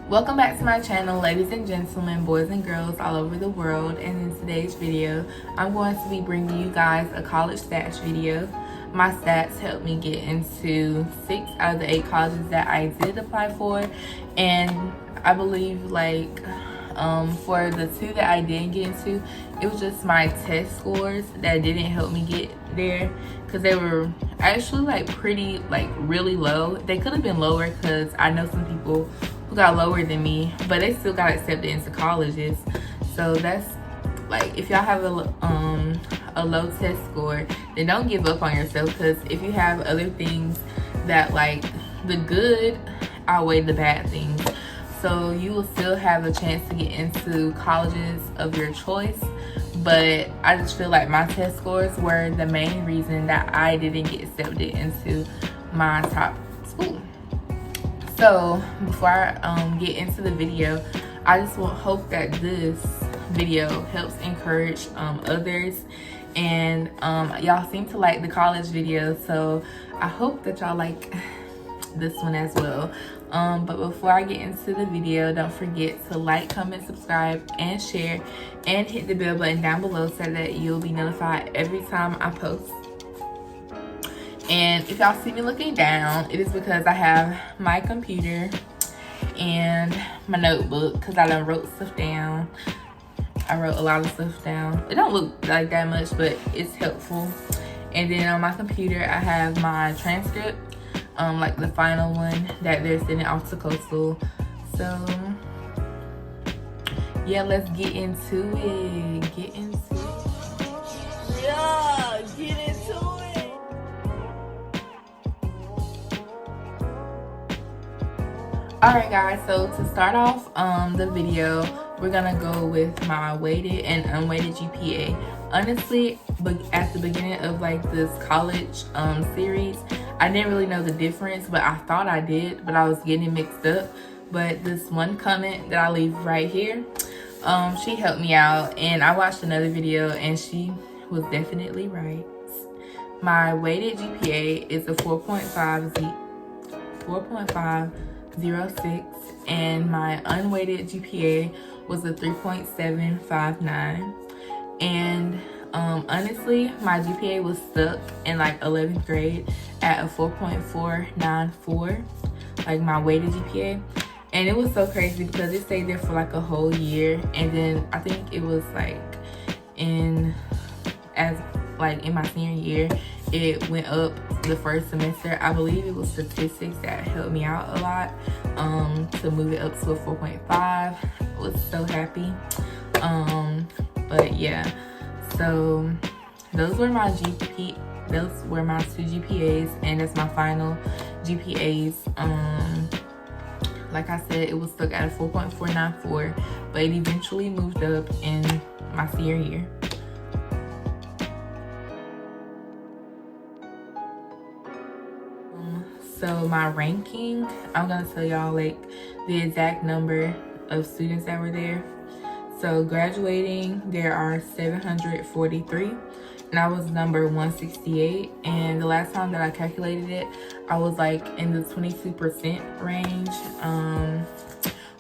Welcome back to my channel, ladies and gentlemen, boys and girls all over the world. And in today's video, I'm going to be bringing you guys a college stats video. My stats helped me get into 6 out of the 8 colleges that I did apply for, and I believe for the 2 that I didn't get into, it was just my test scores that didn't help me get there, because they were actually really low. They could have been lower because I know some people who got lower than me, but they still got accepted into colleges. So that's if y'all have a low test score, then don't give up on yourself, because if you have other things that the good outweigh the bad things, so you will still have a chance to get into colleges of your choice. But I just feel like my test scores were the main reason that I didn't get accepted into my top school. So before I get into the video, I just hope that this video helps encourage others, and y'all seem to like the college video, so I hope that y'all like this one as well. But before I get into the video, don't forget to like, comment, subscribe, and share, and hit the bell button down below so that you'll be notified every time I post. And if y'all see me looking down, it is because I have my computer and my notebook, because I done wrote stuff down. I wrote a lot of stuff down. It don't look like that much, but it's helpful. And then on my computer, I have my transcript, the final one that they're sending off to Coastal. So yeah, let's get into it. Get into it. Yeah, get into it. Alright guys, so to start off the video, we're gonna go with my weighted and unweighted GPA. Honestly, but at the beginning of this college series, I didn't really know the difference, but I thought I did, but I was getting mixed up. But this one comment that I leave right here, she helped me out, and I watched another video and she was definitely right. My weighted GPA is a 4.506, and my unweighted GPA was a 3.759. And honestly, my GPA was stuck in 11th grade at a 4.494, my weighted GPA. And it was so crazy because it stayed there for a whole year, and then I think it was in my senior year, it went up the first semester. I believe it was statistics that helped me out a lot to move it up to a 4.5. I was so happy. But yeah, so those were my 2 GPAs, and that's my final GPAs. Like I said, it was stuck at a 4.494, but it eventually moved up in my senior year. So my ranking, I'm gonna tell y'all the exact number of students that were there. So graduating, there are 743, and I was number 168. And the last time that I calculated it, I was in the 22% range,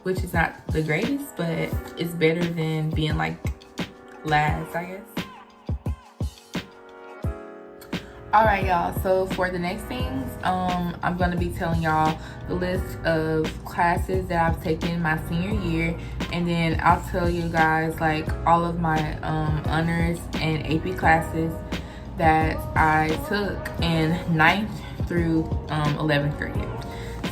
which is not the greatest, but it's better than being last, I guess. Alright y'all, so for the next things, I'm going to be telling y'all the list of classes that I've taken my senior year, and then I'll tell you guys all of my honors and AP classes that I took in 9th through 11th grade.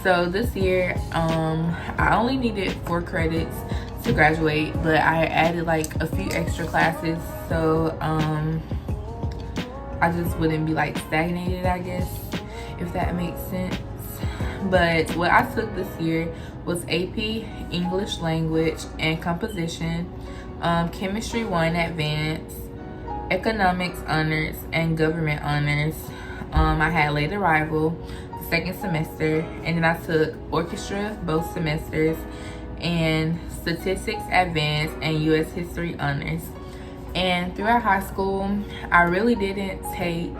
So this year, I only needed 4 credits to graduate, but I added a few extra classes, so I just wouldn't be stagnated, I guess, if that makes sense. But what I took this year was AP, English language and composition, Chemistry 1 advanced, Economics honors, and Government honors. I had late arrival, second semester, and then I took orchestra both semesters, and statistics advanced and US history honors. And throughout high school, I really didn't take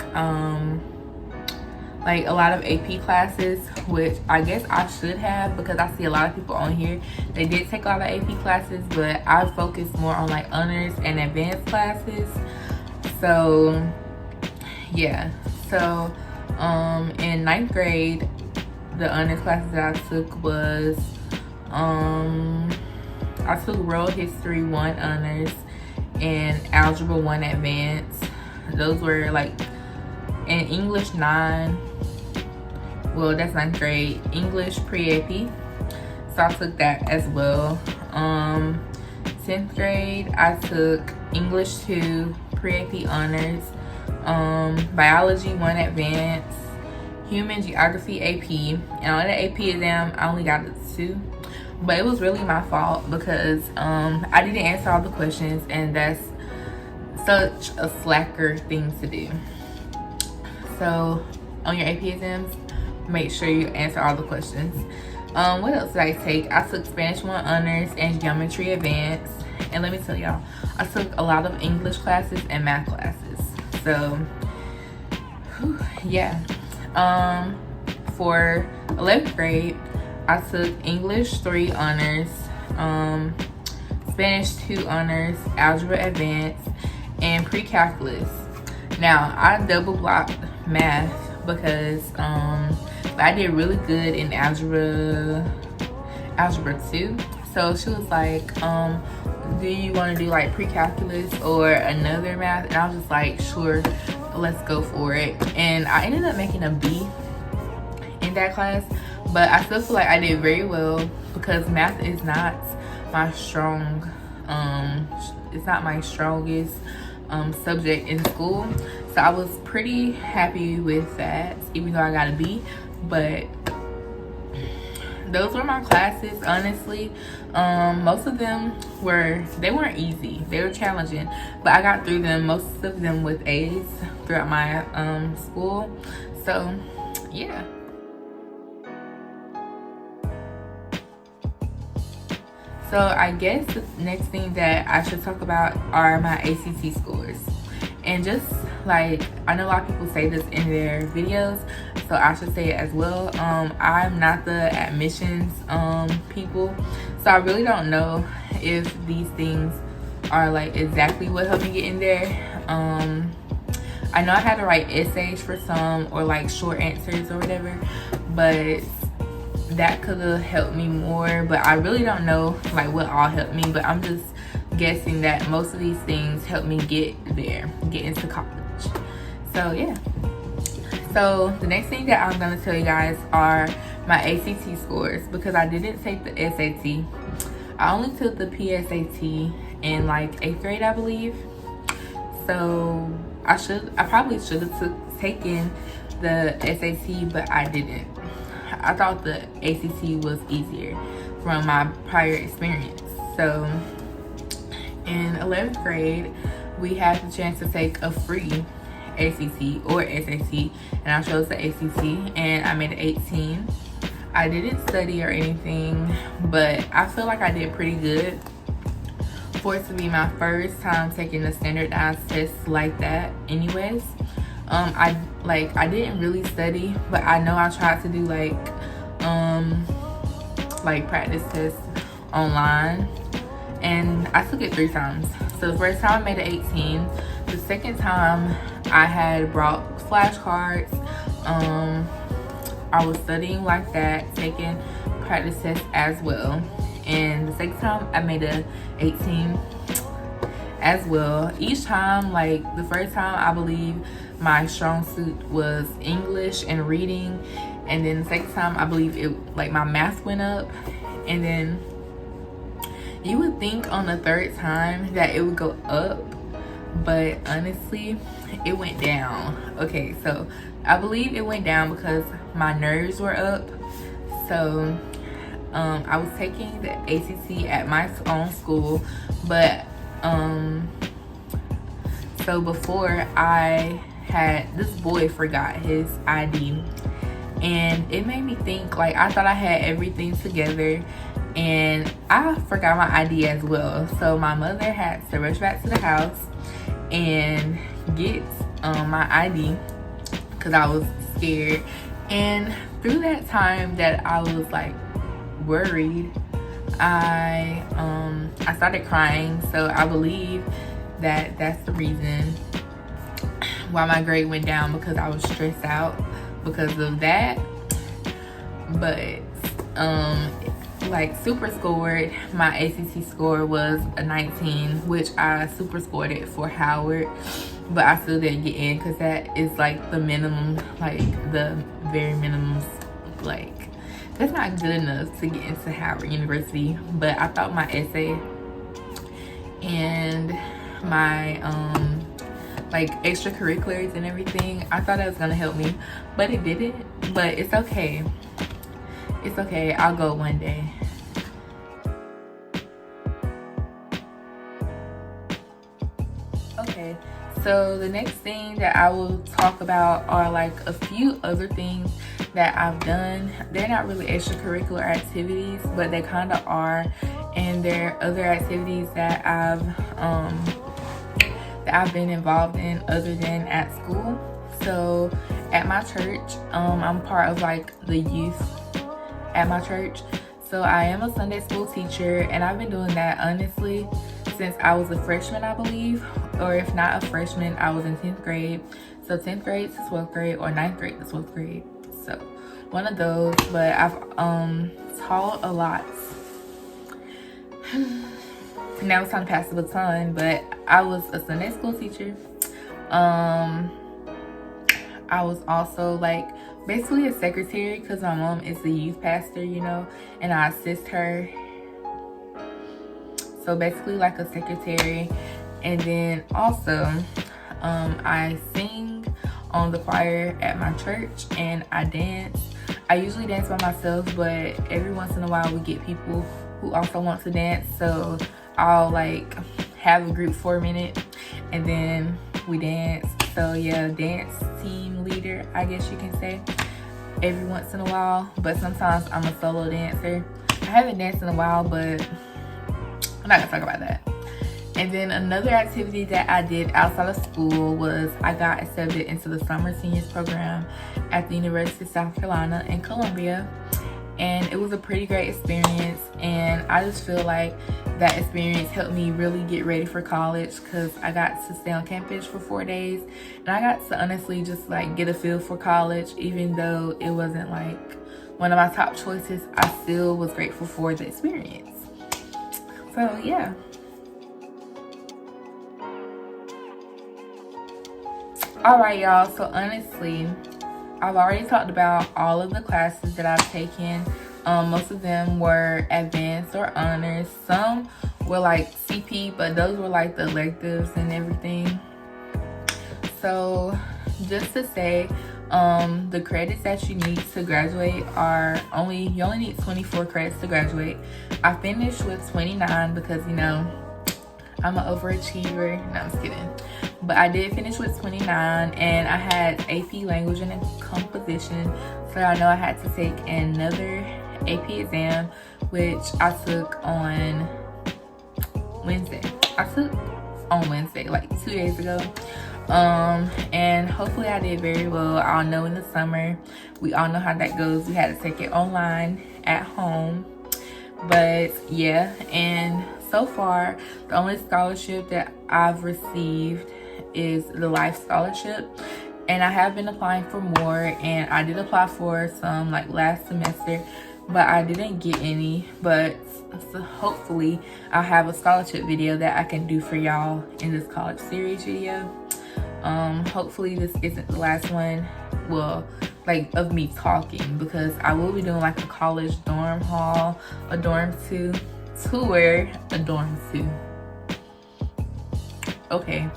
like a lot of AP classes, which I guess I should have, because I see a lot of people on here, they did take a lot of AP classes, but I focused more on like honors and advanced classes. So yeah, so in 9th grade, the honors classes that I took was I took World History 1 honors and Algebra 1 advanced. Those were like, in English 9, well, that's 9th grade, English pre-AP, so I took that as well. 10th grade, I took English 2 pre-AP honors, Biology 1 advanced, Human Geography AP, and on the AP exam, I only got a 2. But it was really my fault because I didn't answer all the questions, and that's such a slacker thing to do. So on your AP exams, make sure you answer all the questions. What else did I take? I took Spanish 1 honors and Geometry advanced. And let me tell y'all, I took a lot of English classes and math classes. So yeah. For 11th grade, I took English 3 honors, Spanish 2 honors, Algebra advanced, and pre-calculus. Now, I double blocked math because I did really good in algebra 2. So she was like, do you want to do like pre-calculus or another math? And I was just like, sure, let's go for it. And I ended up making a B in that class, but I still feel like I did very well because math is not my it's not my strongest subject in school. So I was pretty happy with that, even though I got a B. But those were my classes, honestly. Most of them weren't easy, they were challenging, but I got through them, most of them with A's throughout my school. So yeah. So I guess the next thing that I should talk about are my ACC scores. And just like, I know a lot of people say this in their videos, so I should say it as well. I'm not the admissions people, so I really don't know if these things are like exactly what helped me get in there. I know I had to write essays for some, or like short answers or whatever, but that could have helped me more. But I really don't know like what all helped me, but I'm just guessing that most of these things helped me get into college. So yeah. So the next thing that I'm going to tell you guys are my ACT scores, because I didn't take the SAT. I only took the PSAT in like 8th grade, I believe. So I probably should have taken the SAT, but I didn't. I thought the ACT was easier from my prior experience. So in 11th grade, we had the chance to take a free ACT or SAT, and I chose the ACT, and I made an 18. I didn't study or anything, but I feel like I did pretty good for it to be my first time taking a standardized test like that anyways. I didn't really study, but I know I tried to do like practice tests online, and I took it 3 times. So the first time I made an 18. The second time I had brought flashcards. I was studying like that, taking practice tests as well. And the second time I made a 18 as well. Each time, like the first time, I believe my strong suit was English and reading, and then the second time I believe it, like, my math went up. And then you would think on the third time that it would go up, but honestly it went down. Okay, so I believe it went down because my nerves were up. So I was taking the ACC at my own school, but so before, I had this boy forgot his ID, and it made me think, like, I thought I had everything together, and I forgot my ID as well. So my mother had to rush back to the house and get my ID because I was scared. And through that time that I was like worried, I started crying. So I believe that that's the reason why my grade went down, because I was stressed out because of that. But like super scored, my ACC score was a 19, which I super scored it for Howard, but I still didn't get in because that is like the minimum, like the very minimum, like that's not good enough to get into Howard University. But I thought my essay and my like extracurriculars and everything, I thought that was gonna help me, but it didn't. But it's okay. It's okay, I'll go one day. Okay, so the next thing that I will talk about are like a few other things that I've done. They're not really extracurricular activities, but they kind of are. And there are other activities that I've been involved in other than at school. So at my church, I'm part of like the youth at my church. So I am a Sunday school teacher, and I've been doing that honestly since I was a freshman, I believe, or if not a freshman, I was in 10th grade. So 10th grade to 12th grade, or 9th grade to 12th grade. So one of those. But I've taught a lot. Now it's time to pass the baton. But I was a Sunday school teacher. I was also like basically a secretary because my mom is the youth pastor, you know, and I assist her. So basically like a secretary. And then also I sing on the choir at my church, and I dance. I usually dance by myself, but every once in a while we get people who also want to dance. So I'll like have a group for a minute and then we dance. So yeah, dance team leader, I guess you can say, every once in a while. But sometimes I'm a solo dancer. I haven't danced in a while, but I'm not gonna talk about that. And then another activity that I did outside of school was I got accepted into the Summer Seniors program at the University of South Carolina in Columbia. And it was a pretty great experience, and I just feel like that experience helped me really get ready for college because I got to stay on campus for 4 days, and I got to honestly just like get a feel for college. Even though it wasn't like one of my top choices, I still was grateful for the experience. So yeah. Alright y'all, so honestly, I've already talked about all of the classes that I've taken. Most of them were advanced or honors. Some were like CP, but those were like the electives and everything. So just to say, the credits that you need to graduate are you only need 24 credits to graduate. I finished with 29 because, you know, I'm an overachiever. No, I'm just kidding. But I did finish with 29, and I had AP Language and Composition. So I know I had to take another AP exam, which I took on Wednesday. Like 2 days ago. And hopefully I did very well. I'll know in the summer. We all know how that goes. We had to take it online at home. But yeah, and so far the only scholarship that I've received is the Life Scholarship, and I have been applying for more, and I did apply for some like last semester, but I didn't get any. But so hopefully I'll have a scholarship video that I can do for y'all in this college series video. Hopefully this isn't the last one, well, like of me talking, because I will be doing like a college dorm haul, a dorm tour. Okay,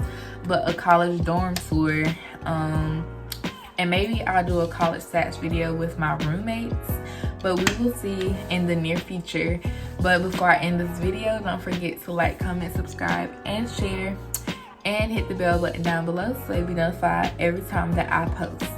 but a college dorm tour, and maybe I'll do a college stats video with my roommates, but we will see in the near future. But before I end this video, don't forget to like, comment, subscribe, and share, and hit the bell button down below so you'll be notified every time that I post.